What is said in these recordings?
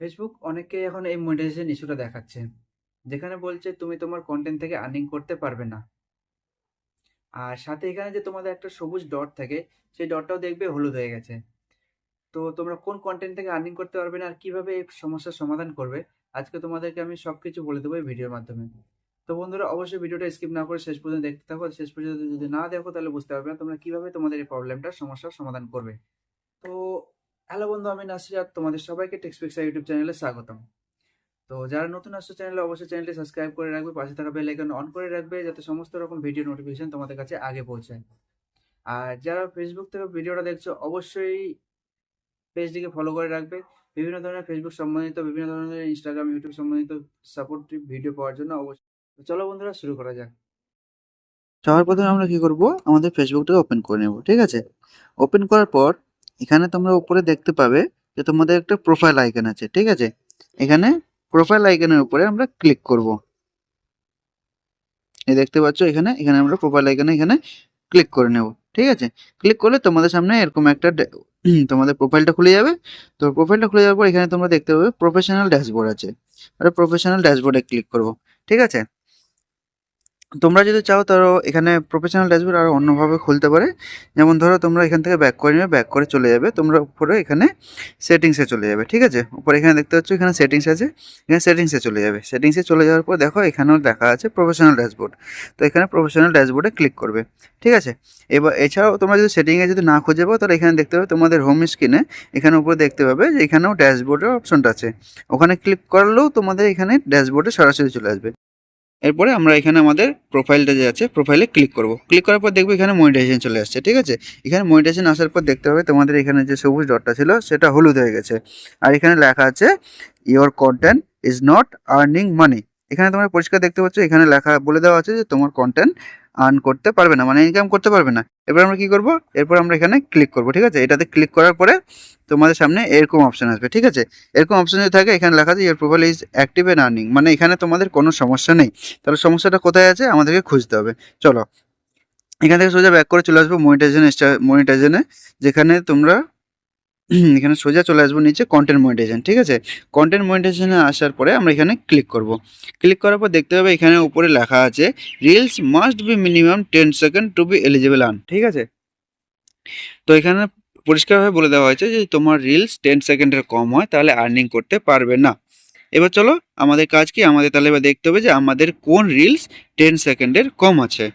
Facebook অনেককে এখন এই মনিটাইজেশন ইস্যুটা দেখাচ্ছে, যেখানে বলছে তুমি তোমার কন্টেন্ট থেকে আর্নিং করতে পারবে না। আর সাথে এখানে যে তোমাদের একটা সবুজ ডট থাকে, সেই ডটটাও দেখবে হলুদ হয়ে গেছে। তো তোমরা কোন কন্টেন্ট থেকে আর্নিং করতে পারবে না আর কিভাবে এই সমস্যার সমাধান করবে, আজকে তোমাদেরকে আমি সবকিছু বলে দেবো এই ভিডিওর মাধ্যমে। তো বন্ধুরা, অবশ্যই ভিডিওটা স্কিপ না করে শেষ পর্যন্ত দেখতে থাকো। শেষ পর্যন্ত যদি না দেখো তাহলে বুঝতে পারবে না তোমরা কিভাবে তোমাদের এই প্রবলেমটার সমস্যার সমাধান করবে। তো হ্যালো বন্ধু, আমি নাসির আর তোমাদের সবাইকে টেক্সপিক্সার ইউটিউব চ্যানেলে স্বাগতম। তো যারা নতুন আসছো চ্যানেলে, অবশ্যই চ্যানেলটি সাবস্ক্রাইব করে রাখবে, পাশে থাকা বেল আইকন অন করে রাখবে যাতে সমস্ত রকম ভিডিও নোটিফিকেশন তোমাদের কাছে আগে পৌঁছায়। আর যারা ফেসবুক থেকে ভিডিওটা দেখছো, অবশ্যই পেজটিকে ফলো করে রাখবে বিভিন্ন ধরনের ফেসবুক সম্বন্ধিত, বিভিন্ন ধরনের ইনস্টাগ্রাম, ইউটিউব সম্বন্ধিত সাপোর্টিভ ভিডিও পাওয়ার জন্য। অবশ্যই তো চলো বন্ধুরা, শুরু করা যাক। সবার প্রথমে আমরা কি করব, আমাদের ফেসবুকটাকে ওপেন করে নেব। ঠিক আছে, ওপেন করার পর এখানে তোমরা উপরে দেখতে পাবে যে তোমাদের একটা প্রোফাইল আইকন আছে। ঠিক আছে, এখানে প্রোফাইল আইকনের উপরে আমরা ক্লিক করব। এই দেখতে পাচ্ছ এখানে এখানে আমরা প্রোফাইল আইকনে এখানে ক্লিক করে নেব। ঠিক আছে, ক্লিক করলে তোমাদের সামনে এরকম একটা তোমাদের প্রোফাইলটা খুলে যাবে। তো প্রোফাইলটা খুলে যাওয়ার পর এখানে তোমরা দেখতে পাবে প্রফেশনাল ড্যাশবোর্ড আছে। আর প্রফেশনাল ড্যাশবোর্ডে ক্লিক করব। ঠিক আছে, তোমরা যদি চাও ধরো এখানে প্রফেশনাল ড্যাশবোর্ড আরও অন্যভাবে খুলতে পারে। যেমন ধরো তোমরা এখান থেকে ব্যাক করে নেবে, ব্যাক করে চলে যাবে তোমরা উপরে এখানে সেটিংসে চলে যাবে। ঠিক আছে, উপরে এখানে দেখতে পাচ্ছ এখানে সেটিংস আছে, এখানে সেটিংসে চলে যাবে। সেটিংসে চলে যাওয়ার পর দেখো এখানেও দেখা আছে প্রফেশনাল ড্যাশবোর্ড। তো এখানে প্রফেশনাল ড্যাশবোর্ডে ক্লিক করবে। ঠিক আছে, এবার এছাড়াও তোমরা যদি সেটিংয়ে যদি না খুঁজে পাও তাহলে এখানে দেখতে পাবে তোমাদের হোম স্ক্রিনে এখানে উপরে দেখতে পাবে যে এখানেও ড্যাশবোর্ডের অপশনটা আছে। ওখানে ক্লিক করলেও তোমাদের এখানে ড্যাশবোর্ডে সরাসরি চলে আসবে। এরপরে আমরা এখানে আমাদের প্রোফাইলটা যে আছে প্রোফাইলে ক্লিক করব। ক্লিক করার পর দেখবো এখানে মনিটাইজেশন চলে আসছে। ঠিক আছে, এখানে মনিটাইজেশন আসার পর দেখতে হবে তোমাদের এখানে যে সবুজ ডটটা ছিল সেটা হলুদ হয়ে গেছে। আর এখানে লেখা আছে your content is not earning money. এখানে তোমরা পরিষ্কার দেখতে পাচ্ছ এখানে লেখা বলে দেওয়া আছে যে তোমার কন্টেন্ট আর্ন করতে পারবে না, মানে ইনকাম করতে পারবে না। এবার আমরা কি করব, এরপর আমরা এখানে ক্লিক করব। ঠিক আছে, এটাতে ক্লিক করার পরে তোমাদের সামনে এরকম অপশন আসবে। ঠিক আছে, এরকম অপশন যদি থাকে এখানে লেখা আছে your profile is active and earning, মানে এখানে তোমাদের কোনো সমস্যা নেই। তাহলে সমস্যাটা কোথায় আছে আমাদেরকে খুঁজতে হবে। চলো এখান থেকে সোজা ব্যাক করে চলে আসবো মনিটাইজেশনে, যেখানে তোমরা এখানে সোজা চলে আসবো নিচে কন্টেন্ট মনিটাইজেশন। ঠিক আছে, কন্টেন্ট মনিটাইজেশনে আসার পরে আমরা এখানে ক্লিক করব। ক্লিক করার পর দেখতে হবে এখানে উপরে লেখা আছে reels must be minimum 10 second to be eligible earn. ঠিক আছে, তো এখানে পরিষ্কারভাবে বলে দেওয়া হয়েছে যে তোমার রিলস 10 সেকেন্ডের কম হয় তাহলে আর্নিং করতে পারবে না। এবার চলো আমাদের কাজ কি, আমাদের তাহলে এবার দেখতে হবে যে আমাদের কোন রিলস 10 সেকেন্ডের কম আছে।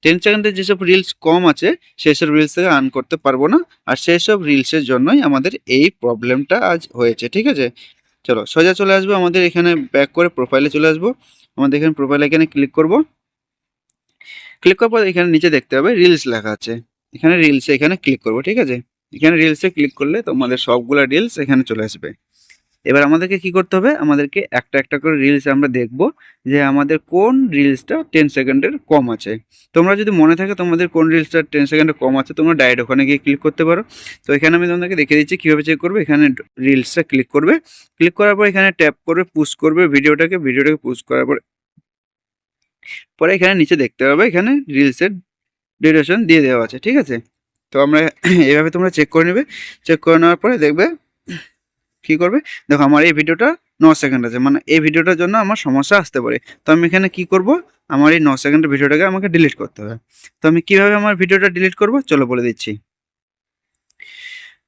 10 সেকেন্ডের যেসব রিলস কম আছে সেসব রিলস থেকে আর্ন করতে পারবো না, আর সেসব রিলসের জন্যই আমাদের এই প্রবলেমটা আজ হয়েছে। ঠিক আছে, চলো সোজা চলে আসবো আমাদের এখানে ব্যাক করে প্রোফাইলে চলে আসবো। আমাদের এখানে প্রোফাইলে এখানে ক্লিক করব। ক্লিক করার পর এখানে নিচে দেখতে হবে রিলস লেখা আছে, এখানে রিলসে এখানে ক্লিক করব। ঠিক আছে, এখানে রিলসে ক্লিক করলে তোমাদের সবগুলা রিলস এখানে চলে আসবে। এবার আমাদেরকে কি করতে হবে, আমাদেরকে একটা একটা করে রিলস আমরা দেখব যে আমাদের কোন রিলসটা 10 সেকেন্ডের কম আছে। তোমরা যদি মনে থাকে তোমাদের কোন রিলসটা 10 সেকেন্ডের কম আছে, তোমরা ডাইরেক্ট ওখানে গিয়ে ক্লিক করতে পারো। তো এখানে আমি তোমাদেরকে দেখিয়ে দিচ্ছি কীভাবে চেক করবে। এখানে রিলসটা ক্লিক করবে, ক্লিক করার পর এখানে ট্যাপ করবে, পুশ করবে ভিডিওটাকে পুশ করার পর পরে এখানে নিচে দেখতে পাবে এখানে রিলসের ডিউরেশন দিয়ে দেওয়া আছে। ঠিক আছে, তো আমরা এইভাবে তোমরা চেক করে নেবে। চেক করে নেওয়ার পরে দেখবে কি করবে, দেখো আমার এই ভিডিওটা 9 সেকেন্ড আছে, মানে এই ভিডিওটার জন্য আমার সমস্যা আসতে পারে। তো আমি এখানে কি করব, আমার এই 9 সেকেন্ডের ভিডিওটাকে আমাকে ডিলিট করতে হবে। তো আমি কিভাবে আমার ভিডিওটা ডিলিট করব চলো বলে দিচ্ছি।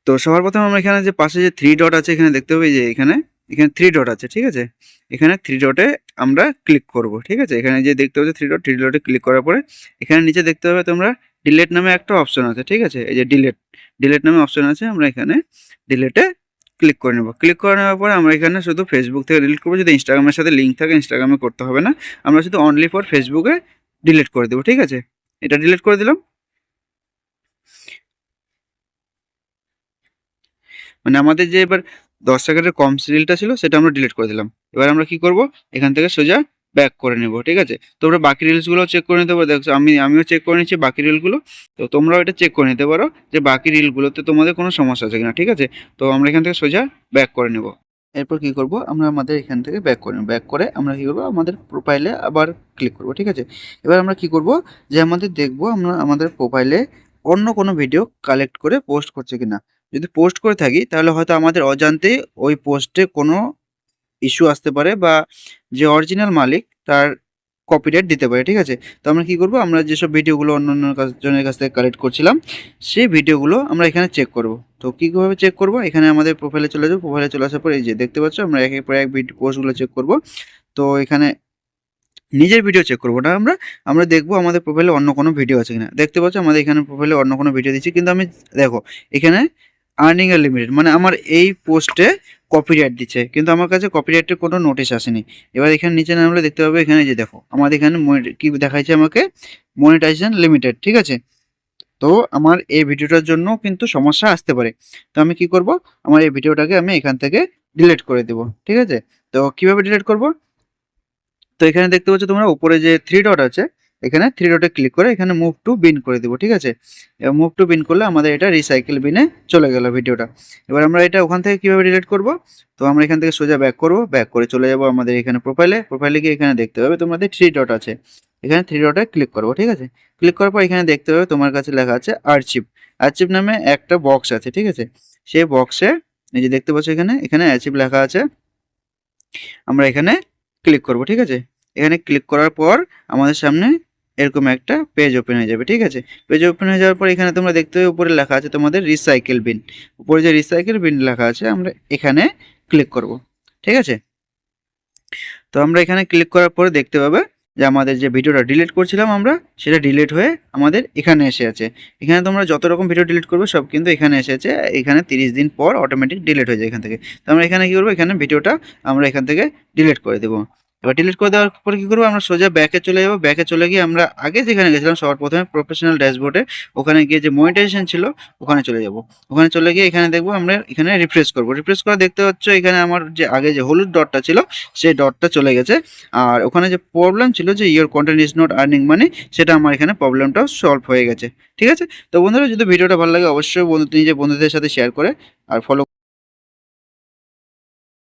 তো সবার প্রথমে আমরা এখানে যে পাশে যে 3 ডট আছে এখানে দেখতে হবে যে এখানে এখানে 3 ডট আছে। ঠিক আছে, এখানে 3 ডটে আমরা ক্লিক করব। ঠিক আছে, এখানে যে দেখতে পাচ্ছ 3 ডটে ক্লিক করার পরে এখানে নিচে দেখতে হবে তোমরা ডিলেট নামে একটা অপশন আছে। ঠিক আছে, এই যে ডিলেট নামে অপশন আছে, আমরা এখানে ডিলেটে ক্লিক করে নেব। ক্লিক করে নেওয়ার পরে আমরা এখানে শুধু ফেসবুক থেকে ডিলিট করবো। যদি ইনস্টাগ্রামের সাথে লিঙ্ক থাকে ইনস্টাগ্রামে করতে হবে না, আমরা শুধু অনলি ফর ফেসবুকে ডিলিট করে দেবো। ঠিক আছে, এটা ডিলিট করে দিলাম, মানে আমাদের যে এবার 10 সেকেন্ডের কম রিলটা ছিল সেটা আমরা ডিলিট করে দিলাম। এবার আমরা কি করব, এখান থেকে সোজা ব্যাক করে নেব। ঠিক আছে, তোমরা বাকি রিলসগুলো চেক করে নিতে পারো। দেখছো আমিও চেক করে নিচ্ছি বাকি রিলগুলো, তো তোমরাও এটা চেক করে নিতে পারো যে বাকি রিলগুলোতে তোমাদের কোনো সমস্যা আছে কিনা। ঠিক আছে, তো আমরা এখান থেকে সোজা ব্যাক করে নেব। এরপর কি করব, আমরা আমাদের এখান থেকে ব্যাক করে নেব। ব্যাক করে আমরা কি করব, আমাদের প্রোফাইলে আবার ক্লিক করব। ঠিক আছে, এবার আমরা কি করব যে আমাদের দেখব আমরা আমাদের প্রোফাইলে অন্য কোনো ভিডিও কালেক্ট করে পোস্ট করছে কিনা। যদি পোস্ট করে থাকি তাহলে হয়তো আমাদের অজান্তে ওই পোস্টে কোনো ইস্যু আসতে পারে বা যে অরিজিনাল মালিক তার কপিরাইট দিতে পারে, ঠিক আছে? তো আমরা কি করব, আমরা যেসব ভিডিওগুলো অন্য জনের কাছ থেকে কালেক্ট করছিলাম সেই ভিডিওগুলো আমরা এখানে চেক করব। তো কীভাবে চেক করব, এখানে আমাদের প্রোফাইলে চলে যাব। প্রোফাইলে চলে আসার পর এই যে দেখতে পাচ্ছ আমরা একের পর এক পোস্টগুলো চেক করব। তো এখানে নিজের ভিডিও চেক করবো না, আমরা দেখবো আমাদের প্রোফাইলে অন্য কোনো ভিডিও আছে কিনা। দেখতে পাচ্ছ আমাদের এখানে প্রোফাইলে অন্য কোনো ভিডিও দিচ্ছি, কিন্তু আমি দেখো এখানে আর্নিং এর লিমিটেড, মানে আমার এই পোস্টে কপিরাইট দিচ্ছে, কিন্তু আমার কাছে কপিরাইটের কোনো নোটিশ আসেনি। এবার এখানে নিচে নামলে দেখতে পাবে এখানে যে দেখো আমাদের এখানে কি দেখাচ্ছে আমাকে, মনিটাইজেশন লিমিটেড, ঠিক আছে? তো আমার এই ভিডিওটার জন্য কিন্তু সমস্যা আসতে পারে। তো আমি কি করব, আমার এই ভিডিওটাকে আমি এখান থেকে ডিলিট করে দেব, ঠিক আছে? তো কিভাবে ডিলিট করব, তো এখানে দেখতে পাচ্ছ তোমরা উপরে যে থ্রি ডট আছে, এখানে থ্রি ডটে ক্লিক করে এখানে মুভ টু বিন করে দেবো, ঠিক আছে? এবার মুভ টু বিন করলে আমাদের এটা রিসাইকেল বিনে চলে গেল ভিডিওটা। এবার আমরা এটা ওখান থেকে কিভাবে ডিলিট করব, তো আমরা এখান থেকে সোজা ব্যাক করব, ব্যাক করে চলে যাব আমাদের এখানে প্রোফাইলে গিয়ে এখানে দেখতে পাবে তোমাদের থ্রি ডট আছে, এখানে থ্রি ডটে ক্লিক করবো, ঠিক আছে? ক্লিক করার পর এখানে দেখতে পাবে তোমার কাছে লেখা আছে আর্চিভ নামে একটা বক্স আছে, ঠিক আছে? সেই বক্সে এই যে দেখতে পাচ্ছ এখানে অ্যাচিভ লেখা আছে, আমরা এখানে ক্লিক করব, ঠিক আছে? এখানে ক্লিক করার পর আমাদের সামনে এরকম একটা পেজ ওপেন হয়ে যাবে, ঠিক আছে? পেজ ওপেন হয়ে যাওয়ার পর এখানে তোমরা দেখতে পাবে উপরে লেখা আছে তোমাদের রিসাইকেল বিন, উপরে যে রিসাইকেল বিন লেখা আছে আমরা এখানে ক্লিক করব, ঠিক আছে? তো আমরা এখানে ক্লিক করার পরে দেখতে পাবে যে আমাদের যে ভিডিওটা ডিলিট করছিলাম আমরা, সেটা ডিলিট হয়ে আমাদের এখানে এসে আছে। এখানে তোমরা যত রকম ভিডিও ডিলিট করবে সব কিন্তু এখানে এসে আছে। এখানে 30 দিন পর অটোমেটিক ডিলিট হয়ে যায় এখান থেকে। তো আমরা এখানে কি করবো, এখানে ভিডিওটা আমরা এখান থেকে ডিলিট করে দেবো। এবার ডিলিট করে দেওয়ার পরে কি করবো, আমরা সোজা ব্যাকে চলে যাবো। ব্যাকে চলে গিয়ে আমরা আগে যেখানে গেছিলাম সবার প্রথমে প্রফেশনাল ড্যাশবোর্ডে, ওখানে গিয়ে যে মনিটাইজেশন ছিল ওখানে চলে যাব। ওখানে চলে গিয়ে এখানে দেখবো আমরা এখানে রিফ্রেশ করবো। রিফ্রেশ করে দেখতে পাচ্ছ এখানে আমার যে আগে যে হলুদ ডটটা ছিল সেই ডটটা চলে গেছে। আর ওখানে যে প্রবলেম ছিল যে your content is not earning money, সেটা আমার এখানে প্রবলেমটাও সলভ হয়ে গেছে, ঠিক আছে? তো বন্ধুরা যদি ভিডিওটা ভালো লাগে অবশ্যই নিজের বন্ধুদের সাথে শেয়ার করে আর ফলো